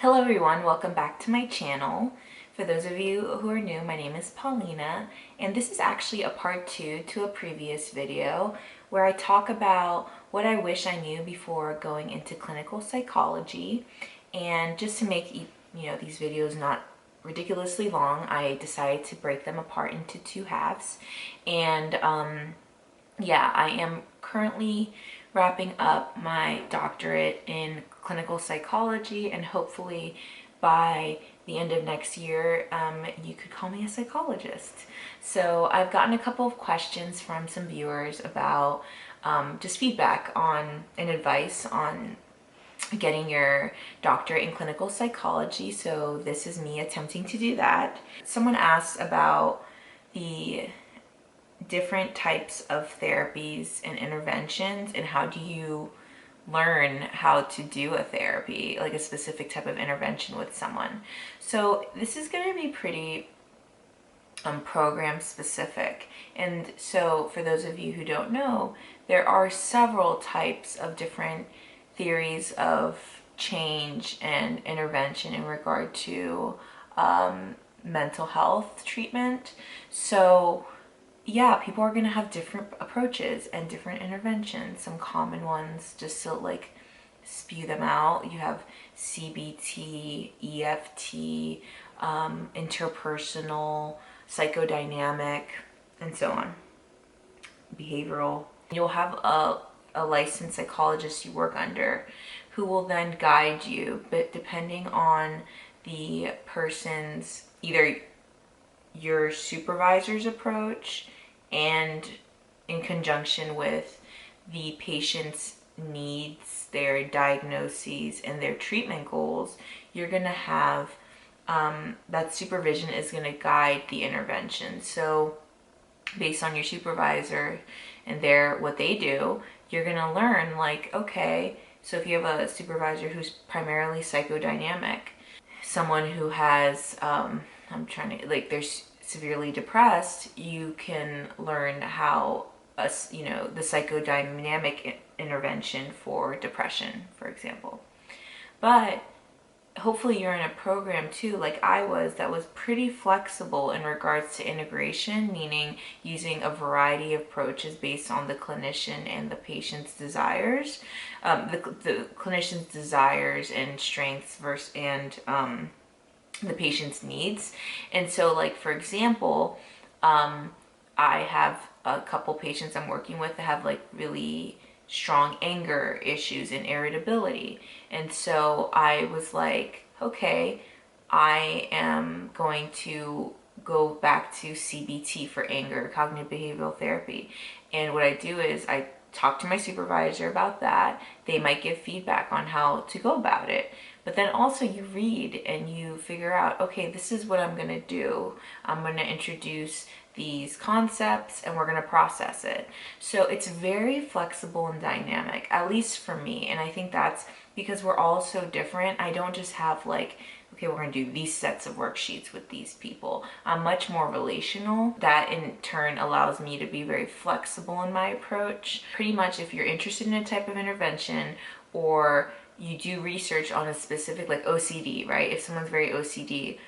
Hello everyone, welcome back to my channel. For those of you who are new, my name is Paulina, and this is actually a part 2 to a previous video where I talk about what I wish I knew before going into clinical psychology. And just to make these videos not ridiculously long, I decided to break them apart into 2 halves. And yeah, I am currently wrapping up my doctorate in clinical psychology, and hopefully by the end of next year, you could call me a psychologist. So I've gotten a couple of questions from some viewers about just feedback on and advice on getting your doctorate in clinical psychology. So this is me attempting to do that. Someone asked about the different types of therapies and interventions, and how do you learn how to do a therapy, like a specific type of intervention with someone. So this is going to be pretty program specific. And so for those of you who don't know, there are several types of different theories of change and intervention in regard to mental health treatment. So yeah, people are going to have different approaches and different interventions. Some common ones, just to like spew them out, you have CBT, EFT, interpersonal, psychodynamic, and so on, behavioral. You'll have a licensed psychologist you work under who will then guide you, but depending on the person's, either your supervisor's approach and in conjunction with the patient's needs, their diagnoses, and their treatment goals, you're going to have that supervision is going to guide the intervention. So based on your supervisor and what they do, you're going to learn, like, okay, so if you have a supervisor who's primarily psychodynamic, someone who has they're severely depressed, you can learn how the psychodynamic intervention for depression, for example. But hopefully you're in a program too, like I was, that was pretty flexible in regards to integration, meaning using a variety of approaches based on the clinician and the patient's desires, the clinician's desires and strengths and the patient's needs. And so, like, for example, I have a couple patients I'm working with that have like really strong anger issues and irritability. And so I was like, okay, I am going to go back to CBT for anger, cognitive behavioral therapy. And what I do is I talk to my supervisor about that. They might give feedback on how to go about it. But then also you read and you figure out, okay, this is what I'm going to do. I'm going to introduce these concepts and we're going to process it. So it's very flexible and dynamic, at least for me. And I think that's because we're all so different. I don't just have like, okay, we're going to do these sets of worksheets with these people. I'm much more relational. That in turn allows me to be very flexible in my approach. Pretty much if you're interested in a type of intervention, or you do research on a specific, like OCD, right? If someone's very OCD,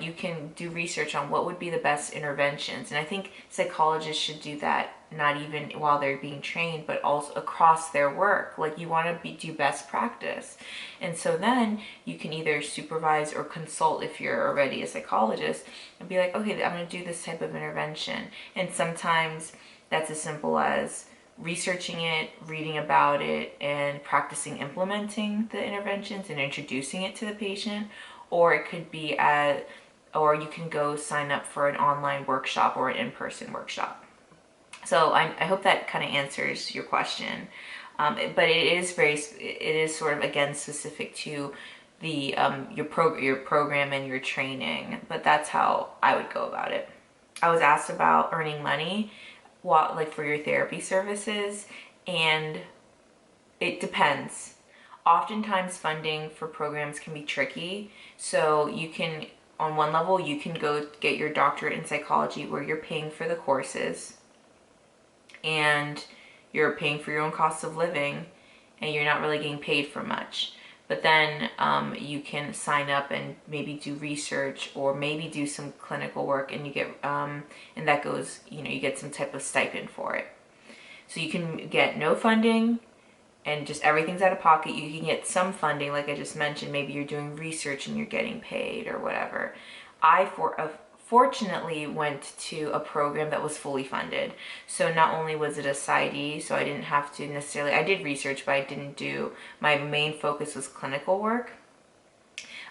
you can do research on what would be the best interventions. And I think psychologists should do that, not even while they're being trained, but also across their work. Like, you want to do best practice. And so then you can either supervise or consult if you're already a psychologist and be like, okay, I'm going to do this type of intervention. And sometimes that's as simple as researching it, reading about it, and practicing implementing the interventions and introducing it to the patient. Or it could be or you can go sign up for an online workshop or an in-person workshop. So I hope that kind of answers your question. But it is sort of, again, specific to the your program and your training. But that's how I would go about it. I was asked about earning money, for your therapy services, and it depends. Oftentimes funding for programs can be tricky. So you can, on one level, you can go get your doctorate in psychology where you're paying for the courses and you're paying for your own cost of living and you're not really getting paid for much. But then you can sign up and maybe do research or maybe do some clinical work, and you get and that goes, you get some type of stipend for it. So you can get no funding and just everything's out of pocket. You can get some funding, like I just mentioned. Maybe you're doing research and you're getting paid or whatever. I fortunately went to a program that was fully funded. So not only was it a PsyD, so I didn't have to necessarily, I did research, but I didn't do, my main focus was clinical work.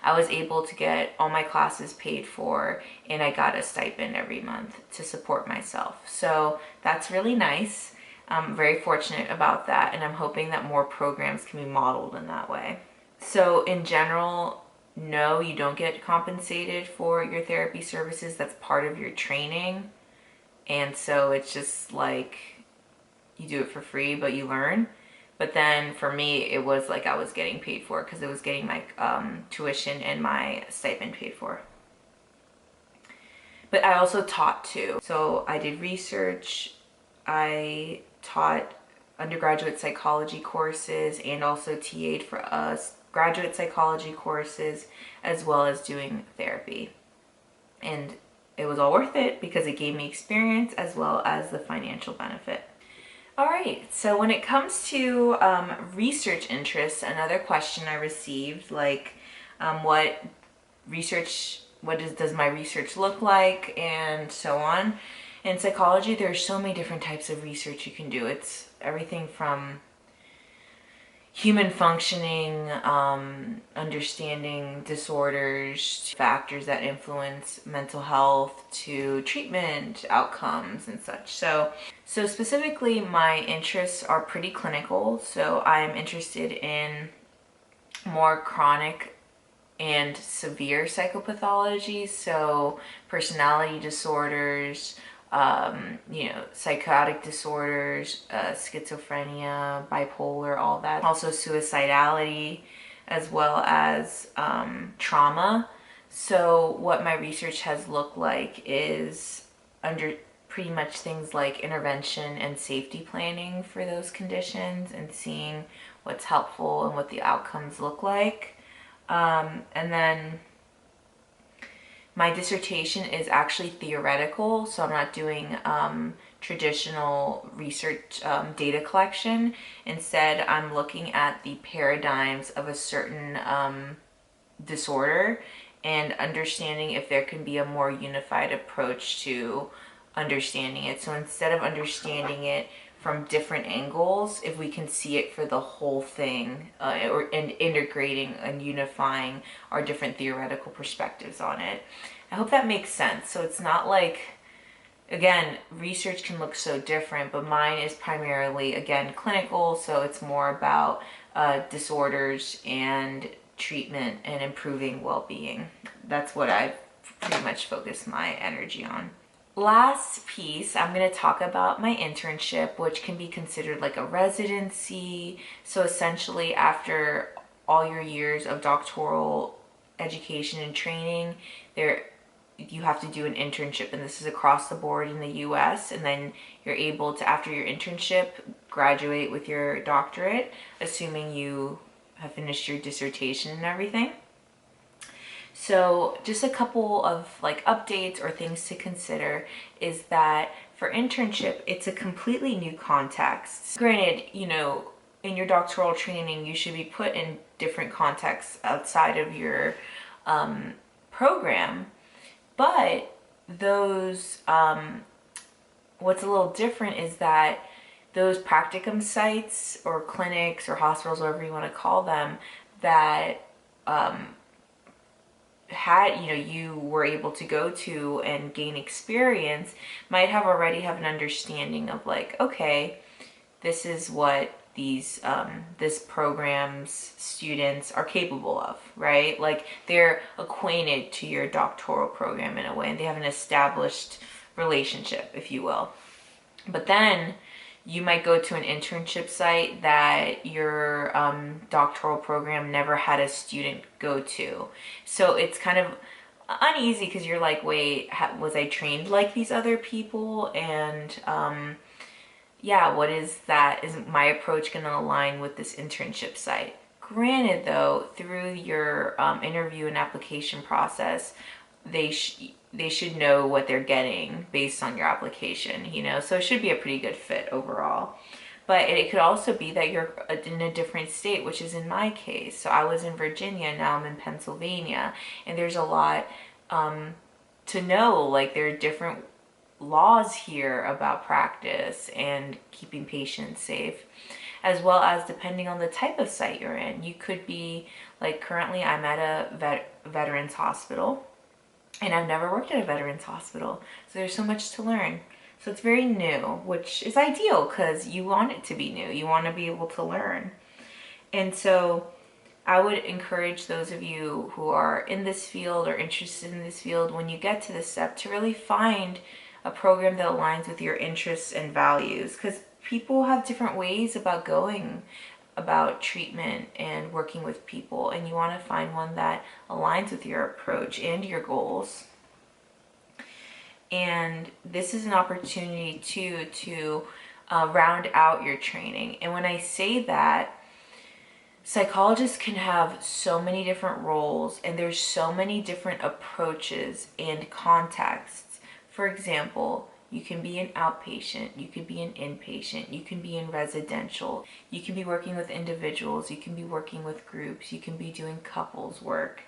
I was able to get all my classes paid for, and I got a stipend every month to support myself. So that's really nice. I'm very fortunate about that, and I'm hoping that more programs can be modeled in that way. So in general, no, you don't get compensated for your therapy services. That's part of your training. And so it's just like you do it for free, but you learn. But then for me, it was like I was getting paid for it because it was getting my tuition and my stipend paid for. But I also taught too. So I did research. I taught undergraduate psychology courses and also TA'd for us graduate psychology courses, as well as doing therapy. And it was all worth it because it gave me experience as well as the financial benefit. All right, so when it comes to research interests, another question I received, like what does my research look like, and so on. In psychology, there are so many different types of research you can do. It's everything from human functioning, understanding disorders, factors that influence mental health, to treatment outcomes and such. So specifically, my interests are pretty clinical. So I'm interested in more chronic and severe psychopathology, so personality disorders, psychotic disorders, schizophrenia, bipolar, all that. Also suicidality, as well as trauma. So what my research has looked like is under pretty much things like intervention and safety planning for those conditions, and seeing what's helpful and what the outcomes look like. And then my dissertation is actually theoretical, so I'm not doing traditional research data collection. Instead, I'm looking at the paradigms of a certain disorder and understanding if there can be a more unified approach to understanding it. So instead of understanding it from different angles, if we can see it for the whole thing, and integrating and unifying our different theoretical perspectives on it. I hope that makes sense. So it's not like, again, research can look so different, but mine is primarily, again, clinical, so it's more about disorders and treatment and improving well-being. That's what I've pretty much focused my energy on. Last piece, I'm going to talk about my internship, which can be considered like a residency. So essentially, after all your years of doctoral education and training, you have to do an internship, and this is across the board in the US, and then you're able to, after your internship, graduate with your doctorate, assuming you have finished your dissertation and everything. So just a couple of like updates or things to consider is that for internship, it's a completely new context. Granted, in your doctoral training, you should be put in different contexts outside of your program, but those, what's a little different is that those practicum sites or clinics or hospitals, whatever you want to call them, that you were able to go to and gain experience might already have an understanding of like, okay, this is what this program's students are capable of, right? Like they're acquainted to your doctoral program in a way, and they have an established relationship, if you will. But then you might go to an internship site that your doctoral program never had a student go to. So it's kind of uneasy because you're like, wait, was I trained like these other people? And what is that? Is my approach going to align with this internship site? Granted though, through your interview and application process, they should know what they're getting based on your application, you know, so it should be a pretty good fit overall. But it could also be that you're in a different state, which is in my case. So I was in Virginia, now I'm in Pennsylvania, and there's a lot to know. Like, there are different laws here about practice and keeping patients safe, as well as depending on the type of site you're in. You could be, like currently I'm at a veterans hospital, and I've never worked at a veterans hospital, so there's so much to learn. So it's very new, which is ideal because you want it to be new. You want to be able to learn. And so I would encourage those of you who are in this field or interested in this field, when you get to this step, to really find a program that aligns with your interests and values, because people have different ways about going about treatment and working with people, and you want to find one that aligns with your approach and your goals. And this is an opportunity too to round out your training. And when I say that, psychologists can have so many different roles, and there's so many different approaches and contexts. For example, you can be an outpatient, you could be an inpatient, you can be in residential, you can be working with individuals, you can be working with groups, you can be doing couples work.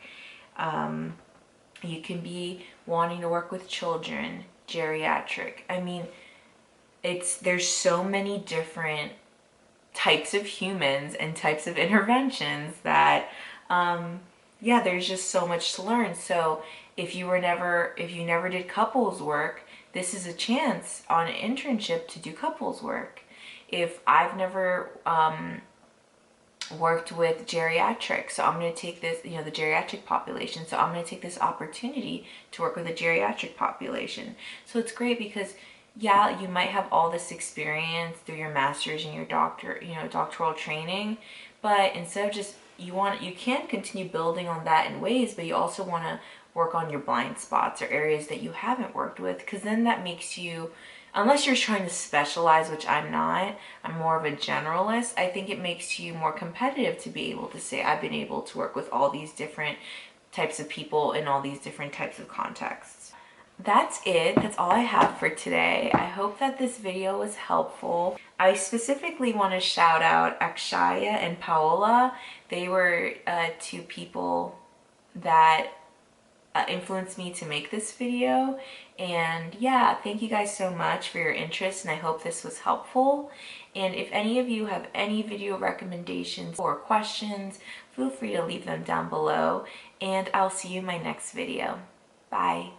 You can be wanting to work with children, geriatric. I mean, there's so many different types of humans and types of interventions that, yeah, there's just so much to learn. So if you never did couples work, this is a chance on an internship to do couples work. If I've never worked with geriatrics, so I'm going to take this, you know, the geriatric population, so I'm going to take this opportunity to work with the geriatric population. So it's great because, yeah, you might have all this experience through your master's and your doctoral training, but instead of just, you can continue building on that in ways, but you also want to work on your blind spots or areas that you haven't worked with, because then that makes you, unless you're trying to specialize, which I'm not, I'm more of a generalist, I think it makes you more competitive to be able to say, I've been able to work with all these different types of people in all these different types of contexts. That's it. That's all I have for today. I hope that this video was helpful. I specifically want to shout out Akshaya and Paola. They were two people that influenced me to make this video. And yeah, thank you guys so much for your interest, and I hope this was helpful. And if any of you have any video recommendations or questions, feel free to leave them down below, and I'll see you in my next video. Bye.